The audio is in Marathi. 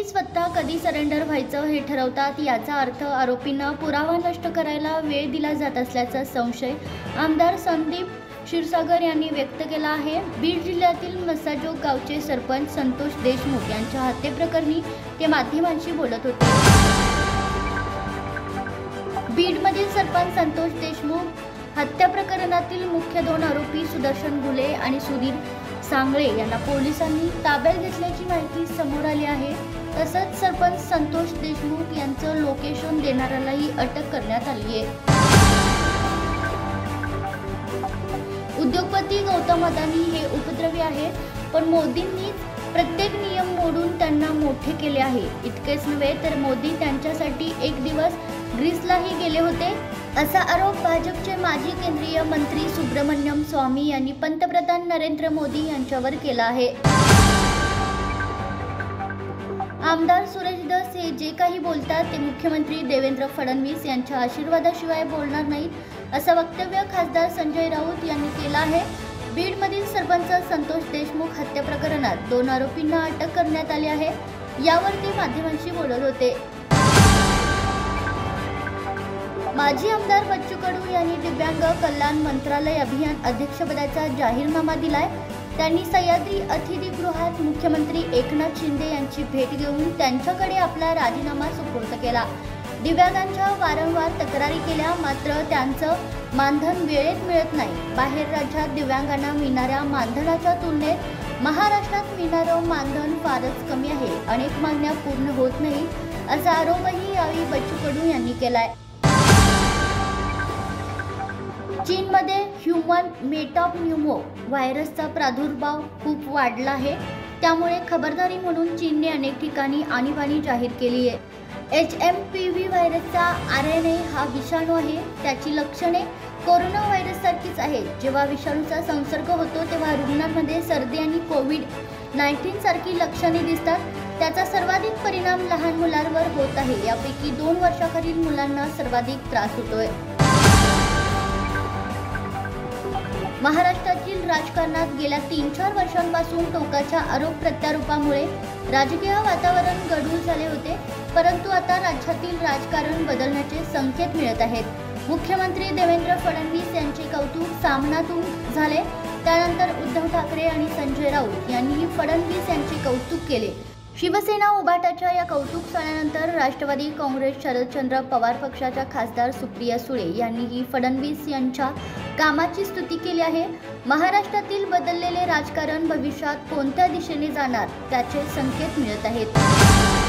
स्वतः कधी सरेंडर व्हायचं हे ठरवतात, याचा अर्थ आरोपींना पुरावा नष्ट करायला वेळ दिला जात असल्याचा संशय आमदार संदीप क्षीरसागर यांनी व्यक्त केला आहे। बीड जिल्ह्यातील मसाजोग गावचे सरपंच संतोष देशमुख यांच्या हत्येप्रकरणी ते माध्यमांशी बोलत होते। बीडमधील सरपंच संतोष देशमुख हत्या प्रकरणातील मुख्य दोन आरोपी सुदर्शन घुले आणि सुधीर सांगळे यांना पोलिसांनी ताब्यात घेतल्याची माहिती समोर आली आहे। तसंच सरपंच संतोष देशमुख यांचं लोकेशन देणाऱ्यालाही अटक करण्यात आली आहे। उद्योगपती गौतम अदानी हे उपद्रवी आहेत, पण मोदींनीच प्रत्येक नियम मोडून त्यांना मोठे केले आहे। इतकेच नव्हे तर मोदी त्यांच्यासाठी एक दिवस ग्रीसलाही गेले होते, असा आरोप भाजपचे माजी केंद्रीय मंत्री सुब्रमण्यम स्वामी यांनी पंतप्रधान नरेंद्र मोदी यांच्यावर केला आहे। आमदार सुरेश धस हे जे काही बोलतात ते मुख्यमंत्री देवेंद्र फडणवीस यांच्या आशीर्वादाशिवाय बोलणार नाहीत, असं वक्तव्य खासदार संजय राऊत यांनी केलं आहे। बीडमधील सरपंच संतोष देशमुख हत्या प्रकरणात दोन आरोपींना अटक करण्यात आली आहे। यावर ते माध्यमांशी बोलत होते। माजी आमदार बच्चू कडू यांनी दिव्यांग कल्याण मंत्रालय अभियान अध्यक्षपदाचा जाहीरनामा दिलाय। त्यांनी सह्याद्री अतिथीगृहात मुख्यमंत्री एकनाथ शिंदे यांची भेट घेऊन त्यांच्याकडे आपला राजीनामा सुपूर्द केला। दिव्यांगांच्या वारंवार तक्रारी केल्या, मात्र त्यांचं मानधन वेळेत मिळत नाही। बाहेर राज्यात दिव्यांगांना मिळणाऱ्या मानधनाच्या तुलनेत महाराष्ट्रात मिळणारं मानधन फारच कमी आहे। अनेक मागण्या पूर्ण होत नाही, असा आरोपही यावेळी बच्चू कडू यांनी केलाय। चीनमध्ये ह्यूमन मेटाप्न्युमो व्हायरसचा प्रादुर्भाव खूप वाढला आहे, त्यामुळे खबरदारी म्हणून चीनने अनेक ठिकाणी आणीबाणी जाहीर केली आहे। HMPV व्हायरसचा RNA हा विषाणू आहे। त्याची लक्षणे कोरोना व्हायरससारखीच आहेत। जेव्हा विषाणूचा संसर्ग होतो तेव्हा रुग्णांमध्ये सर्दी आणि कोविड-19 सारखी लक्षणे दिसतात। त्याचा सर्वाधिक परिणाम लहान मुलांवर होत आहे। यापैकी 2 वर्षाखालील मुलांना सर्वाधिक त्रास होतोय। महाराष्ट्रातील राजकारणात गेल्या 3-4 वर्षांपासून टोकाच्या आरोप प्रत्यारोपामुळे राजकीय वातावरण गढूळ झाले होते, परंतु आता राज्यातील राजकारण बदलण्याचे संकेत मिळत आहेत। मुख्यमंत्री देवेंद्र फडणवीस यांचे कौतुक सामनातून झाले, त्यानंतर उद्धव ठाकरे आणि संजय राऊत यांनीही फडणवीस यांचे कौतुक केले। शिवसेना उभाटाच्या या कौतुक सोहळ्यानंतर राष्ट्रवादी काँग्रेस शरदचंद्र पवार पक्षाच्या खासदार सुप्रिया सुळे यांनीही फडणवीस यांच्या कामाची स्तुती केली आहे। महाराष्ट्रातील बदललेले राजकारण भविष्यात कोणत्या दिशेने जाणार त्याचे संकेत मिळत आहेत।